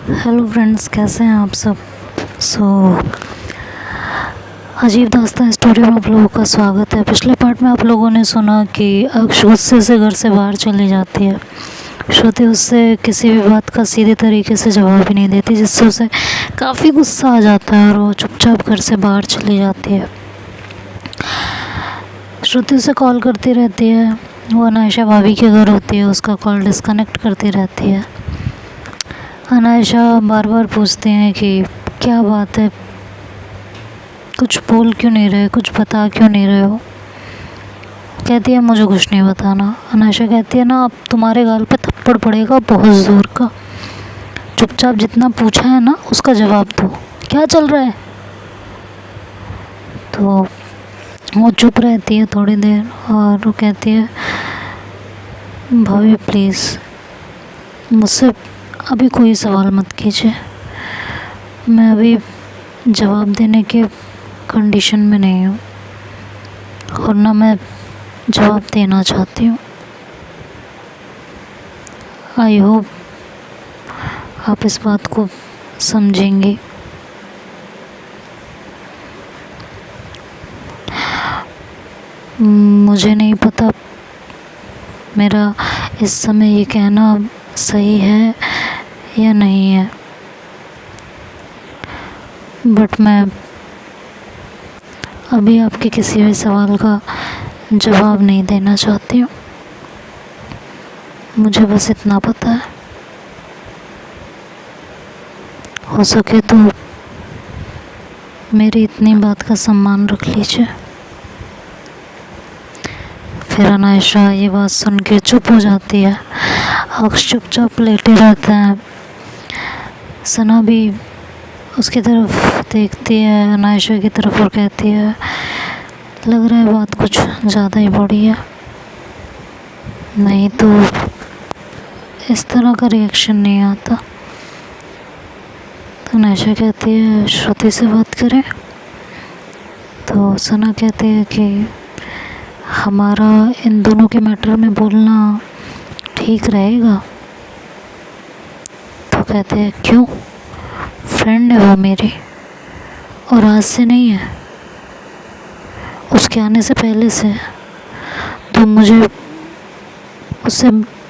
Hello friends, कैसे हैं आप सब। अजीब दास्तान स्टोरी में आप लोगों का स्वागत है। पिछले पार्ट में आप लोगों ने सुना कि अक्ष गुस्से से घर से बाहर चली जाती है। श्रुति उससे किसी भी बात का सीधे तरीके से जवाब ही नहीं देती, जिससे उसे काफ़ी गुस्सा आ जाता है और वो चुपचाप घर से बाहर चली जाती है। श्रुति उसे कॉल करती रहती है। वो अनायशा भाभी के घर होती है, उसका कॉल डिस्कनेक्ट करती रहती है। अनायशा बार बार पूछते हैं कि क्या बात है, कुछ बोल क्यों नहीं रहे, कुछ बता क्यों नहीं रहे हो। कहती है मुझे कुछ नहीं बताना। अनायशा कहती है ना, अब तुम्हारे गाल पे थप्पड़ पड़ेगा बहुत ज़ोर का। चुपचाप जितना पूछा है ना उसका जवाब दो, क्या चल रहा है। तो वो चुप रहती है थोड़ी देर और वो कहती है भाभी प्लीज़ मुझसे अभी कोई सवाल मत कीजिए, मैं अभी जवाब देने के कंडीशन में नहीं हूँ और ना मैं जवाब देना चाहती हूँ। आई होप आप इस बात को समझेंगे। मुझे नहीं पता मेरा इस समय ये कहना सही है या नहीं है, बट मैं अभी आपके किसी भी सवाल का जवाब नहीं देना चाहती हूँ। मुझे बस इतना पता है, हो सके तो मेरी इतनी बात का सम्मान रख लीजिए। फिर अनायशा ये बात सुन के चुप हो जाती है। अक्ष चुपचाप लेटे रहता है। सना भी उसकी तरफ देखती है, अनायशा की तरफ, और कहती है लग रहा है बात कुछ ज़्यादा ही बड़ी है, नहीं तो इस तरह का रिएक्शन नहीं आता। तो अनायशा कहती है श्रुति से बात करें। तो सना कहती है कि हमारा इन दोनों के मैटर में बोलना ठीक रहेगा। तो कहते हैं क्यों, फ्रेंड है वो मेरी और आज से नहीं है, उसके आने से पहले से। तो मुझे उससे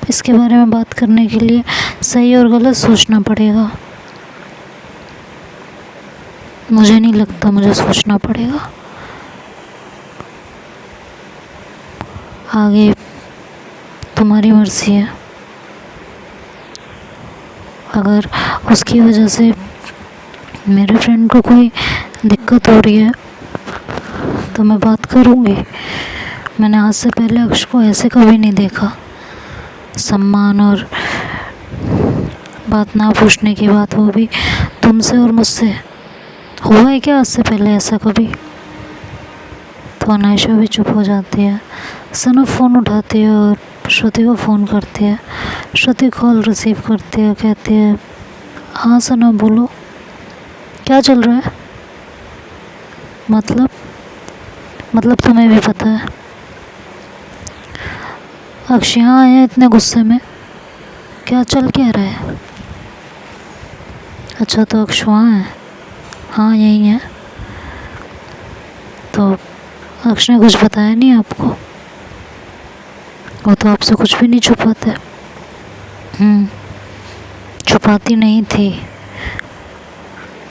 इसके बारे में बात करने के लिए सही और गलत सोचना पड़ेगा। मुझे नहीं लगता मुझे सोचना पड़ेगा। आगे तुम्हारी मर्जी है। अगर उसकी वजह से मेरे फ्रेंड को कोई दिक्कत हो रही है तो मैं बात करूँगी। मैंने आज से पहले अक्ष को ऐसे कभी नहीं देखा। सम्मान और बात ना पूछने की बात, वो भी तुमसे और मुझसे। हुआ है क्या आज से पहले ऐसा कभी। तो अनायशा भी चुप हो जाती है। सना फ़ोन उठाती है और श्रुति को फ़ोन करती है। श्रुति कॉल रिसीव करती है, कहती है हाँ सना बोलो, क्या चल रहा है। मतलब तुम्हें भी पता है अक्ष यहाँ आया इतने गुस्से में, क्या चल क्या रहा है। अच्छा तो अक्ष वहाँ है। हाँ यही है। तो अक्ष ने कुछ बताया नहीं आपको। वो तो आपसे कुछ भी नहीं छुपाते। छुपाती नहीं थी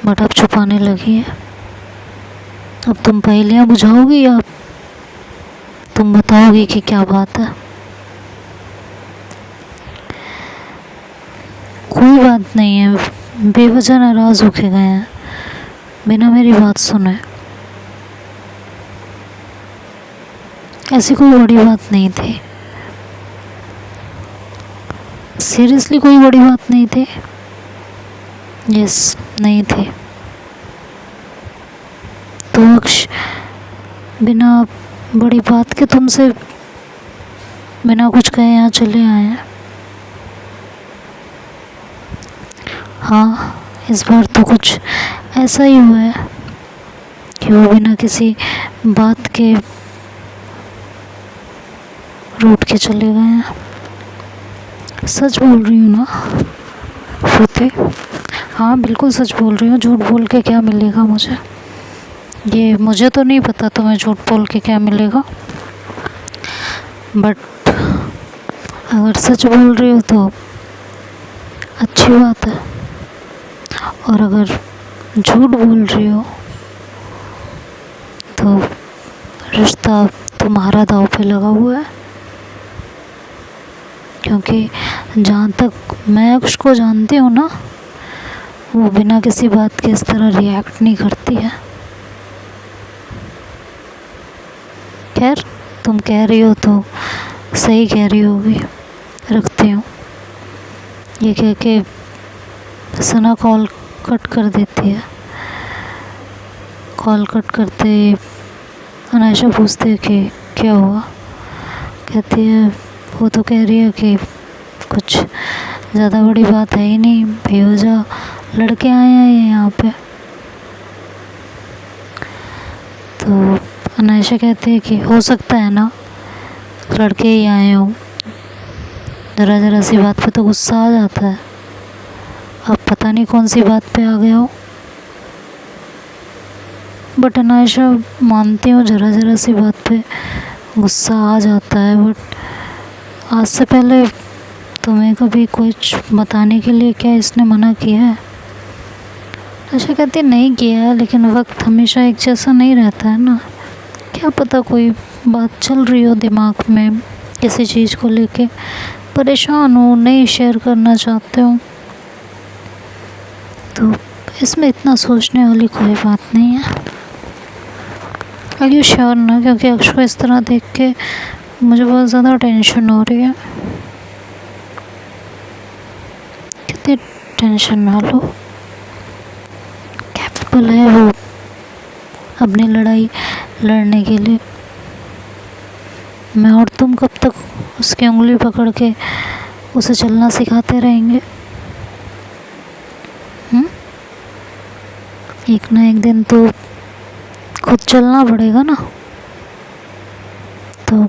बट अब छुपाने लगी है। अब तुम पहेलियाँ बुझाओगी या तुम बताओगी कि क्या बात है। कोई बात नहीं है, बेवजह नाराज़ होके गए हैं बिना मेरी बात सुने। ऐसी कोई बड़ी बात नहीं थी, सीरियसली कोई बड़ी बात नहीं थी। यस नहीं थी। तो अक्ष बिना बड़ी बात के तुमसे बिना कुछ कहे यहाँ चले आए हैं। हाँ इस बार तो कुछ ऐसा ही हुआ है कि वो बिना किसी बात के रूठ के चले गए हैं। सच बोल रही हूँ ना श्रुति। हाँ बिल्कुल सच बोल रही हूँ, झूठ बोल के क्या मिलेगा मुझे, ये मुझे तो नहीं पता तुम्हें झूठ बोल के क्या मिलेगा, बट अगर सच बोल रही हो तो अच्छी बात है, और अगर झूठ बोल रही हो तो रिश्ता तुम्हारा दांव पे लगा हुआ है। क्योंकि जहाँ तक मैं उसको जानती हूँ ना, वो बिना किसी बात के इस तरह रिएक्ट नहीं करती है। खैर तुम कह रही हो तो सही कह रही होगी, रखती हूँ। ये कह के सना कॉल कट कर देती है। कॉल कट करते अनायशा पूछती है कि क्या हुआ। कहती है वो तो कह रही है कि कुछ ज़्यादा बड़ी बात है ही नहीं, बेवजह लड़के आए हैं यहाँ पे। तो अनायशा कहती है कि हो सकता है ना लड़के ही आए हों, ज़रा ज़रा सी बात पे तो गुस्सा आ जाता है, अब पता नहीं कौन सी बात पे आ गया हो। बट अनायशा मानती हूँ ज़रा ज़रा सी बात पे गुस्सा आ जाता है, बट आज से पहले तुम्हें कभी कुछ बताने के लिए क्या इसने मना किया है? अनायशा कहती नहीं किया है, लेकिन वक्त हमेशा एक जैसा नहीं रहता है ना, क्या पता कोई बात चल रही हो दिमाग में किसी चीज़ को लेके, परेशान हो, नहीं शेयर करना चाहते हो, तो इसमें इतना सोचने वाली कोई बात नहीं है। आर यू श्योर ना? क्योंकि अक्ष को इस तरह देख के मुझे बहुत ज़्यादा टेंशन हो रही है। कितनी टेंशन ना लो, कैपेबल है वो अपनी लड़ाई लड़ने के लिए। मैं और तुम कब तक उसकी उंगली पकड़ के उसे चलना सिखाते रहेंगे? एक ना एक दिन तो खुद चलना पड़ेगा ना, तो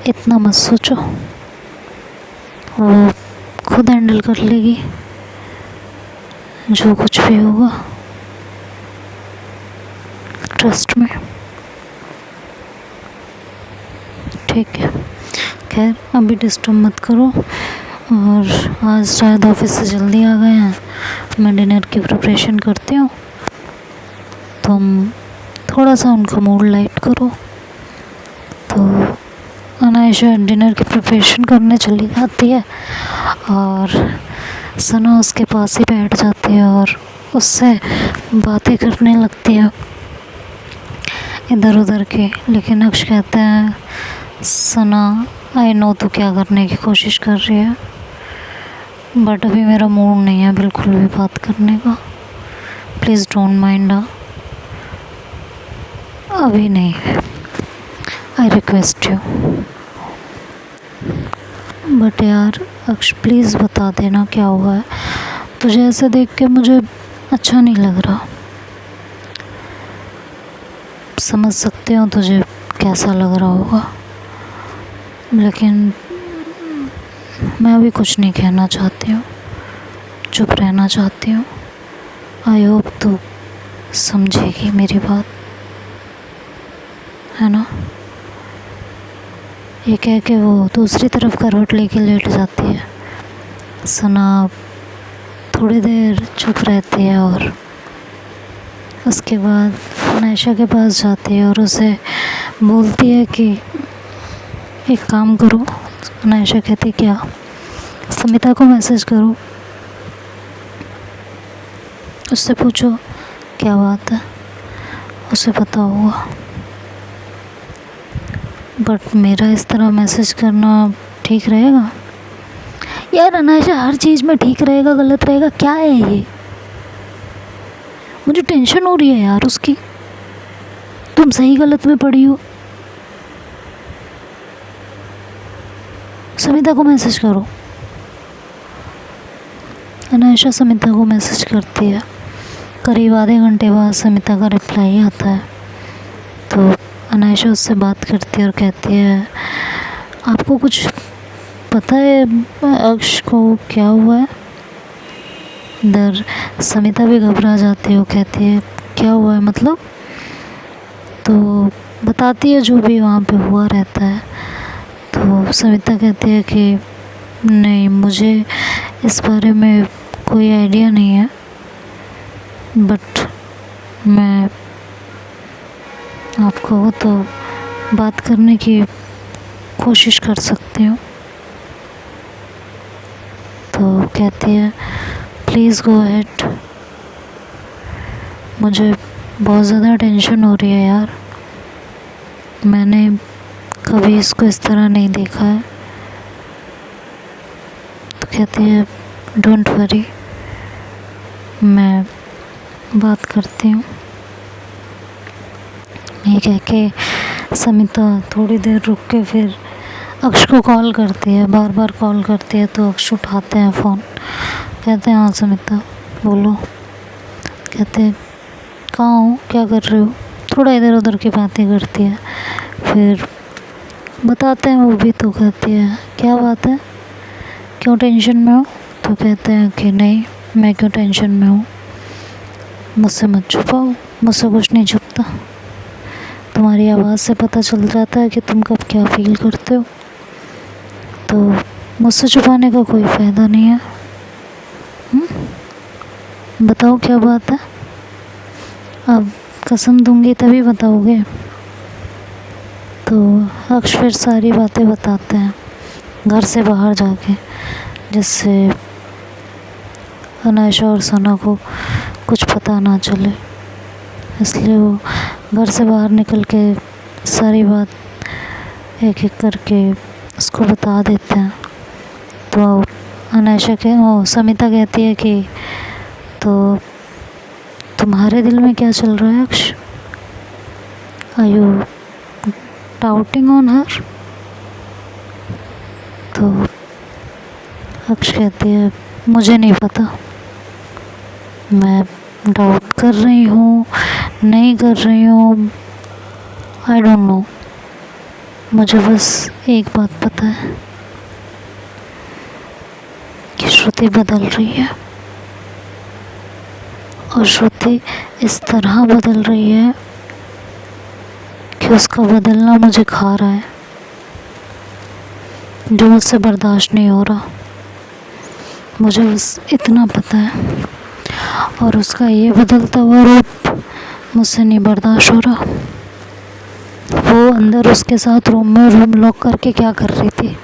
इतना मत सोचो, वो खुद हैंडल कर लेगी जो कुछ भी होगा, ट्रस्ट में। ठीक है, खैर अभी डिस्टर्ब मत करो, और आज शायद ऑफिस से जल्दी आ गए हैं, मैं डिनर की प्रिपरेशन करती हूँ, तुम थोड़ा सा उनका मूड लाइट करो। तो अनायशा डिनर की प्रिपरेशन करने चली जाती है, और सना उसके पास ही बैठ जाती है और उससे बातें करने लगती है इधर उधर के। लेकिन अक्ष कहते हैं सना आई नो तू क्या करने की कोशिश कर रही है, बट अभी मेरा मूड नहीं है बिल्कुल भी बात करने का, प्लीज़ डोंट माइंड, अभी नहीं, आई रिक्वेस्ट यू। बट यार अक्ष प्लीज़ बता देना क्या हुआ है, तुझे ऐसे देख के मुझे अच्छा नहीं लग रहा। समझ सकती हूँ तुझे कैसा लग रहा होगा, लेकिन मैं अभी कुछ नहीं कहना चाहती हूँ, चुप रहना चाहती हूँ। आई होप तू समझेगी मेरी बात, है ना। ये कह के वो दूसरी तरफ करवट लेके लेट जाती है। सना थोड़ी देर चुप रहती है और उसके बाद अनायशा के पास जाती है और उसे बोलती है कि एक काम करो। अनायशा कहती क्या? समिता को मैसेज करो, उससे पूछो क्या बात है, उसे पता होगा। बट मेरा इस तरह मैसेज करना ठीक रहेगा? यार अनायशा हर चीज़ में ठीक रहेगा गलत रहेगा क्या है ये? मुझे टेंशन हो रही है यार उसकी, तुम सही गलत में पड़ी हो। समिता को मैसेज करो। अनायशा समिता को मैसेज करती है। करीब आधे घंटे बाद समिता का रिप्लाई आता है, तो अनायशा उससे बात करती है और कहती है आपको कुछ पता है अक्ष को क्या हुआ है? इधर समिता भी घबरा जाती है, वो कहती है क्या हुआ है मतलब, तो बताती है जो भी वहाँ पे हुआ रहता है। तो समिता कहती है कि नहीं, मुझे इस बारे में कोई आइडिया नहीं है, बट मैं आपको तो बात करने की कोशिश कर सकती हूँ। तो कहती है प्लीज़ गो अहेड, मुझे बहुत ज़्यादा टेंशन हो रही है यार, मैंने कभी इसको इस तरह नहीं देखा है। तो कहती है डोंट वरी, मैं बात करती हूँ। ये कह के समिता थोड़ी देर रुक के फिर अक्ष को कॉल करती है, बार बार कॉल करती है। तो अक्ष उठाते हैं फ़ोन, कहते हैं हाँ समिता बोलो। कहते हैं कहाँ हो, क्या कर रहे हो, थोड़ा इधर उधर की बातें करती है। फिर बताते हैं वो भी। तो कहती है क्या बात है, क्यों टेंशन में हो। तो कहते हैं कि नहीं, मैं क्यों टेंशन में हूँ, मुझसे मत छुपाओ, मुझसे कुछ नहीं छुपता, तुम्हारी आवाज़ से पता चल जाता है कि तुम कब क्या फील करते हो, तो मुझसे छुपाने का कोई फ़ायदा नहीं है। बताओ क्या बात है, अब कसम दूंगी तभी बताओगे। तो अक्ष फिर सारी बातें बताते हैं घर से बाहर जाके, जिससे अनायशा और सना को कुछ पता ना चले, इसलिए वो घर से बाहर निकल के सारी बात एक एक करके उसको बता देते हैं। तो अनायशा समिता कहती है कि तो तुम्हारे दिल में क्या चल रहा है Aksh, are you doubting on her. तो अक्ष कहती है मुझे नहीं पता, मैं डाउट कर रही हूँ नहीं कर रही हूँ, आई डोंट नो, मुझे बस एक बात पता है कि श्रुति बदल रही है, और श्रुति इस तरह बदल रही है कि उसका बदलना मुझे खा रहा है, जो मुझसे बर्दाश्त नहीं हो रहा। मुझे बस इतना पता है, और उसका ये बदलता हुआ रूप मुझसे नहीं बर्दाश्त हो रहा। वो अंदर उसके साथ रूम में रूम लॉक करके क्या कर रही थी,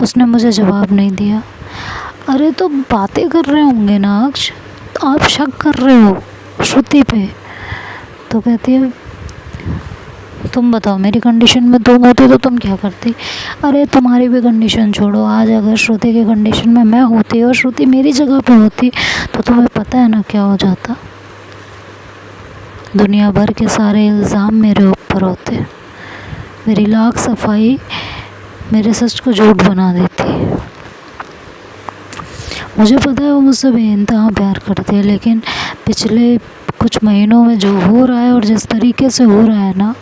उसने मुझे जवाब नहीं दिया। अरे तो बातें कर रहे होंगे ना अक्ष, आप शक कर रहे हो श्रुति पे। तो कहती है तुम बताओ, मेरी कंडीशन में तुम होती तो तुम क्या करती। अरे तुम्हारी भी कंडीशन छोड़ो, आज अगर श्रुति की कंडीशन में मैं होती और श्रुति मेरी जगह पे होती तो तुम्हें पता है ना क्या हो जाता, दुनिया भर के सारे इल्ज़ाम मेरे ऊपर होते, मेरी लाख सफाई मेरे सच को झूठ बना देती। मुझे पता है वो मुझसे बेइंतहा प्यार करती है, लेकिन पिछले कुछ महीनों में जो हो रहा है और जिस तरीके से हो रहा है ना,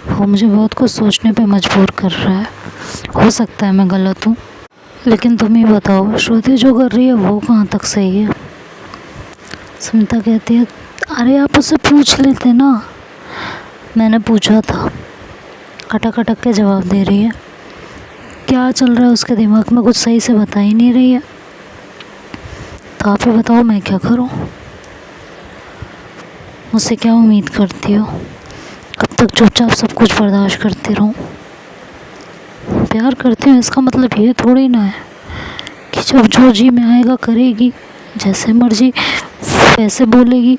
वो मुझे बहुत कुछ सोचने पे मजबूर कर रहा है। हो सकता है मैं गलत हूँ, लेकिन तुम ही बताओ श्रुति जो कर रही है वो कहाँ तक सही है। समिता कहती है अरे आप उससे पूछ लेते ना, मैंने पूछा था, अटक अटक के जवाब दे रही है, क्या चल रहा है उसके दिमाग में कुछ सही से बता ही नहीं रही है। तो आप ही बताओ मैं क्या करूं, मुझसे क्या उम्मीद करती हो, कब तक चुपचाप सब कुछ बर्दाश्त करती रहूं। प्यार करती हूँ इसका मतलब ये थोड़ी ना है कि जब जो जी में आएगा करेगी, जैसे मर्जी वैसे बोलेगी।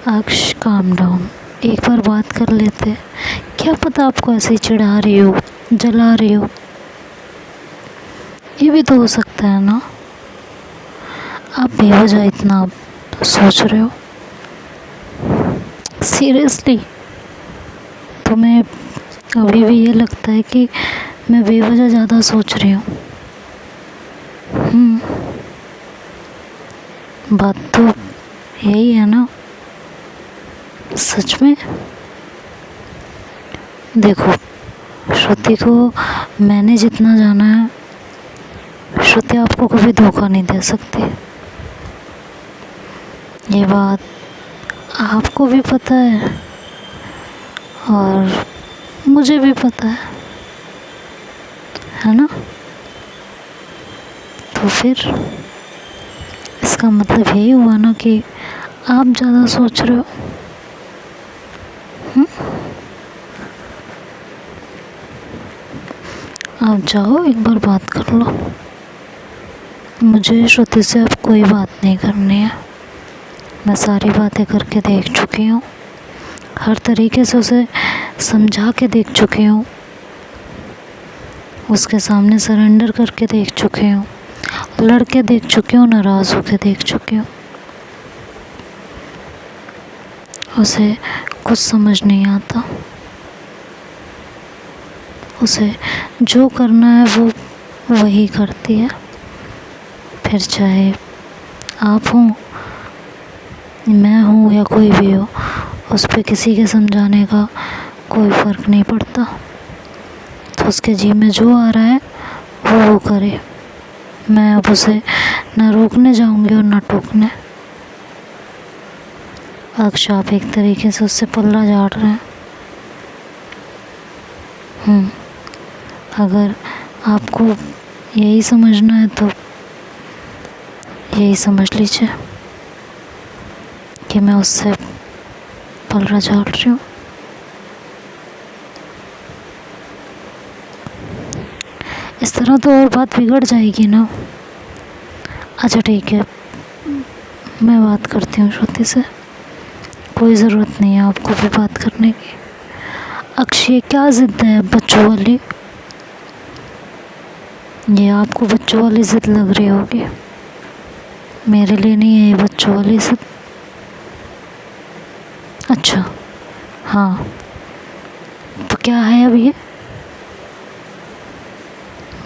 अक्ष काम डाउन, एक बार बात कर लेते, क्या पता आपको ऐसे ही चिढ़ा रही हो, जला रही हो, ये भी तो हो सकता है ना। आप बेवजह इतना सोच रहे हो, सीरियसली तुम्हें अभी भी ये लगता है कि मैं बेवजह ज़्यादा सोच रही हूँ। बात तो यही है ना, सच में। देखो श्रुति को मैंने जितना जाना है श्रुति आपको कभी धोखा नहीं दे सकती। ये बात आपको भी पता है और मुझे भी पता है ना? तो फिर इसका मतलब यही हुआ ना कि आप ज़्यादा सोच रहे हो। आप जाओ एक बार बात कर लो। मुझे श्रुति से अब कोई बात नहीं करनी है। मैं सारी बातें करके देख चुकी हूँ, हर तरीके से उसे समझा के देख चुकी हूँ, उसके सामने सरेंडर करके देख चुकी हूँ, लड़के देख चुकी हूँ, नाराज़ होके देख चुकी हूँ। उसे कुछ समझ नहीं आता। उसे जो करना है वो वही करती है, फिर चाहे आप हो, मैं हूँ या कोई भी हो, उस पर किसी के समझाने का कोई फ़र्क नहीं पड़ता। तो उसके जी में जो आ रहा है वो करे। मैं अब उसे ना रोकने जाऊंगी और ना टोकने। अक्ष, आप एक तरीके से उससे पल्ला झाड़ रहे हैं। अगर आपको यही समझना है तो यही समझ लीजिए कि मैं उससे पल्ला झाड़ रही हूँ। इस तरह तो और बात बिगड़ जाएगी ना। अच्छा ठीक है, मैं बात करती हूँ श्रुति से। कोई ज़रूरत नहीं है आपको भी बात करने की। अक्षय, क्या ज़िद है बच्चों वाली? ये आपको बच्चों वाली ज़िद लग रही होगी, मेरे लिए नहीं है ये बच्चों वाली ज़िद। अच्छा हाँ, तो क्या है अब ये?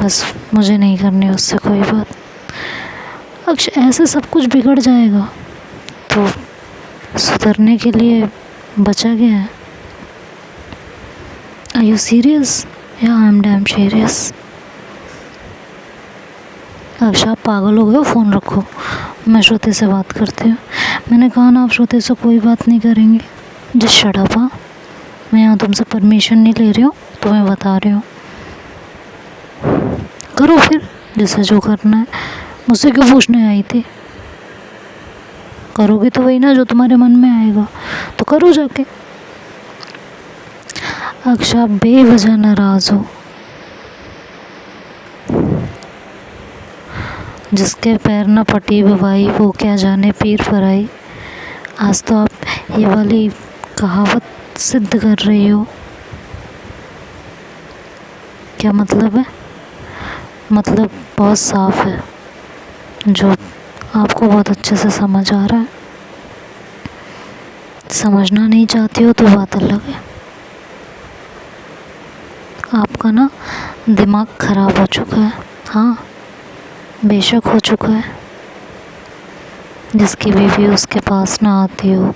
बस मुझे नहीं करनी उससे कोई बात। अक्ष, ऐसे सब कुछ बिगड़ जाएगा तो सुधरने के लिए बचा गया है। Are you serious? या आई एम डैम सीरियस। अक्ष, आप पागल हो गए हो? फ़ोन रखो, मैं श्रुति से बात करती हूँ। मैंने कहा ना आप श्रुति से कोई बात नहीं करेंगे। Just shut up. हाँ, मैं यहाँ तुमसे परमिशन नहीं ले रही हूँ, तुम्हें बता रही हूँ। करो फिर जैसे जो करना है। मुझसे क्यों पूछने आई थी? करोगे तो वही ना जो तुम्हारे मन में आएगा, तो करो जाके। अक्ष, आप बेवजह नाराज़ हो। जिसके पैर न पटी बवाई, वो क्या जाने पीर पर आई। आज तो आप ये वाली कहावत सिद्ध कर रही हो। क्या मतलब है? मतलब बहुत साफ है, जो आपको बहुत अच्छे से समझ आ रहा है। समझना नहीं चाहती हो तो बात अलग है। आपका ना दिमाग खराब हो चुका है। हाँ, बेशक हो चुका है। जिसकी बीवी उसके पास ना आती हो,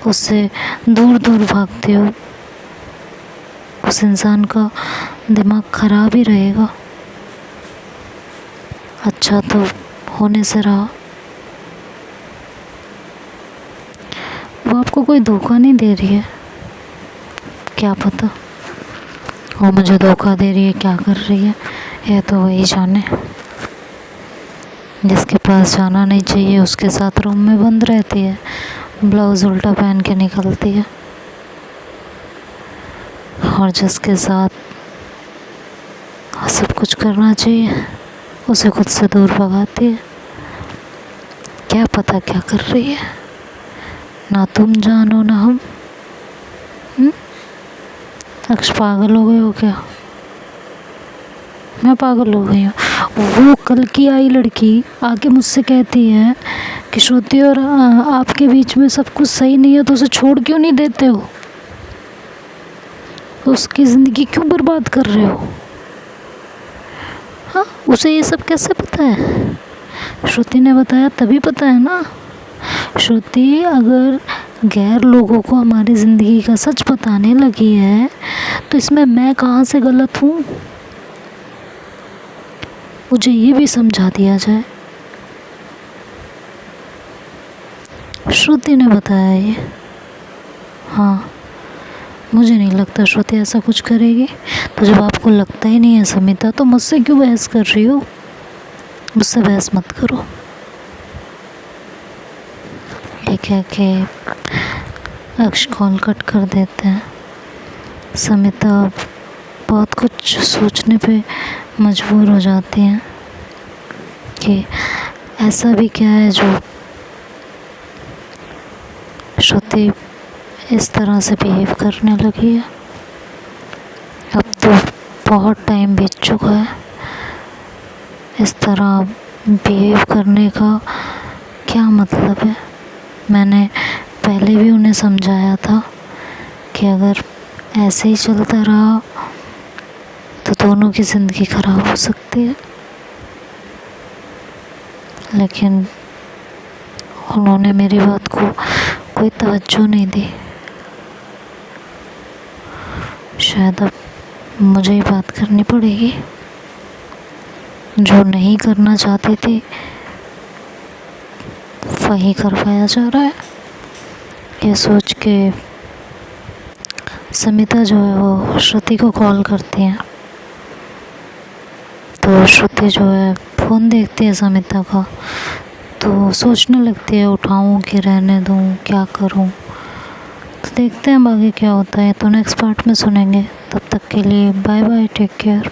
उससे दूर दूर भागते हो, उस इंसान का दिमाग खराब ही रहेगा। अच्छा तो होने से रहा। वो आपको कोई धोखा नहीं दे रही है, क्या पता वो मुझे धोखा दे रही है, क्या कर रही है, ये तो वही जाने। जिसके पास जाना नहीं चाहिए उसके साथ रूम में बंद रहती है, ब्लाउज़ उल्टा पहन के निकलती है, और जिसके साथ सब कुछ करना चाहिए उसे खुद से दूर भगाती है। क्या पता क्या कर रही है, ना तुम जानो ना हम। अक्ष, पागल हो गए हो क्या? मैं पागल हो गई हूँ? वो कल की आई लड़की आके मुझसे कहती है कि श्रुति और आपके बीच में सब कुछ सही नहीं है, तो उसे छोड़ क्यों नहीं देते हो? तो उसकी ज़िंदगी क्यों बर्बाद कर रहे हो? हाँ, उसे ये सब कैसे पता है? श्रुति ने बताया तभी पता है ना। श्रुति अगर गैर लोगों को हमारी ज़िंदगी का सच बताने लगी है तो इसमें मैं कहाँ से गलत हूँ? मुझे ये भी समझा दिया जाए। श्रुति ने बताया ये। हाँ, मुझे नहीं लगता श्रुति ऐसा कुछ करेगी। तो जब आपको लगता ही नहीं है समिता, तो मुझसे क्यों बहस कर रही हो? मुझसे बहस मत करो। ये कह के अक्ष कॉल कट कर देते हैं। समिता बहुत कुछ सोचने पे मजबूर हो जाती हैं कि ऐसा भी क्या है जो श्रुति इस तरह से बिहेव करने लगी है। अब तो बहुत टाइम बीत चुका है। इस तरह बिहेव करने का क्या मतलब है? मैंने पहले भी उन्हें समझाया था कि अगर ऐसे ही चलता रहा तो दोनों की ज़िंदगी ख़राब हो सकती है, लेकिन उन्होंने मेरी बात को कोई तवज्जो नहीं दी। शायद अब मुझे ही बात करनी पड़ेगी। जो नहीं करना चाहती थी वही करवाया जा रहा है। ये सोच के समिता जो है वो श्रुति को कॉल करती है। तो श्रुति जो है फ़ोन देखती है समिता का, तो सोचने लगती है उठाऊं कि रहने दूं, क्या करूं। तो देखते हैं आगे क्या होता है। तो नेक्स्ट पार्ट में सुनेंगे। तब तक के लिए बाय बाय, टेक केयर।